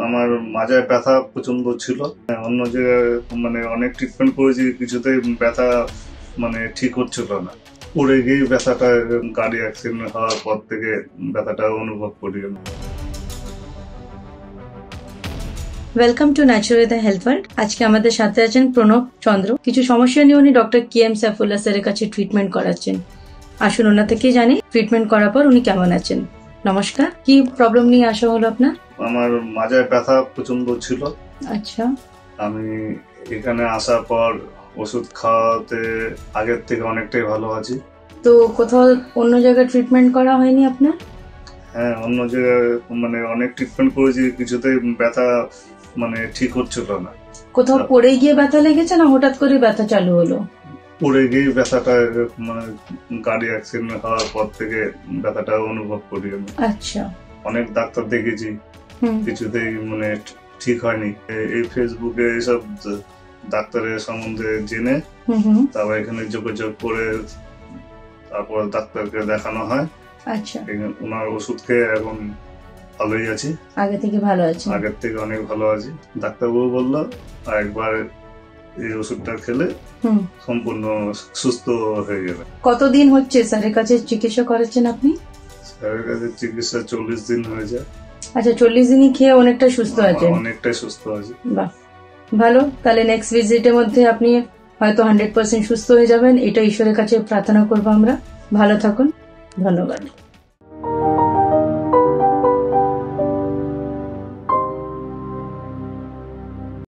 আমার মাজায় ব্যথা প্রচন্ড ছিল। অন্য জায়গায় অনেক ট্রিটমেন্ট করেছি, কিছুতেই ব্যথা ঠিক হচ্ছিল না। পড়ে গিয়ে ব্যথাটা, গাড়ি অ্যাক্সিডেন্ট হওয়ার পর থেকে ব্যথাটা অনুভব করি। Welcome to natural the health world. আজকে আমাদের সাথে আছেন প্রণব চন্দ্র। কিছু সমস্যা নিয়ে উনি ডক্টর KM সাইফুল্লাহ স্যারের কাছে ট্রিটমেন্ট করাচ্ছেন। আসুন ওনা থেকেই জানি ট্রিটমেন্ট করার পর উনি কেমন আছেন। নমস্কার, কি প্রবলেম নিয়ে আসা হলো আপনার? আমার মাজায় ব্যথা প্রচন্ড ছিল। আচ্ছা, আমি এখানে আসার পর ওষুধ খাওয়াতে আগের থেকে অনেকটাই ভালো আছি। তো কোথাও অন্য জায়গায় ট্রিটমেন্ট করা হয়নি আপনার? হ্যাঁ, অন্য জায়গায় অনেক ট্রিটমেন্ট করেছি, কিছুতেই ব্যথা ঠিক হচ্ছিল না। কোথাও পড়ে গিয়ে ব্যথা লেগেছে না হঠাৎ করে ব্যথা চালু হলো? পড়ে গিয়ে ব্যথাটা, গাড়ি অ্যাক্সিডেন্ট হওয়ার পর থেকে ব্যথাটা অনুভব করি আমি। আচ্ছা, অনেক ডাক্তার দেখেছি, কিছুতেই ঠিক হয়নি। এই ফেসবুকে এইসব ডাক্তারের সম্বন্ধে জেনে তারপর এখানে যোগাযোগ করে তারপর ডাক্তারকে দেখানো হয়। আচ্ছা, ওনার ওষুধ খেয়ে এখন ভালোই আছি। আগে থেকে ভালো আছে? আগের থেকে অনেক ভালো আছি। ডাক্তারবাবু বললো একবার এই ওষুধটা খেলে সম্পূর্ণ সুস্থ হয়ে যাবে। কতদিন হচ্ছে স্যারের কাছে চিকিৎসা করেছেন আপনি? স্যারের কাছে চিকিৎসা 40 দিন হয়ে যায়। আচ্ছা, 40 দিনই খেয়ে অনেকটা সুস্থ আছেন? অনেকটাই সুস্থ আছি। বাহ, ভালো। তাহলে নেক্সট ভিজিটের মধ্যে আপনি হয়তো 100% সুস্থ হয়ে যাবেন, এটা ঈশ্বরের কাছে প্রার্থনা করবো আমরা। ভালো থাকুন, ধন্যবাদ।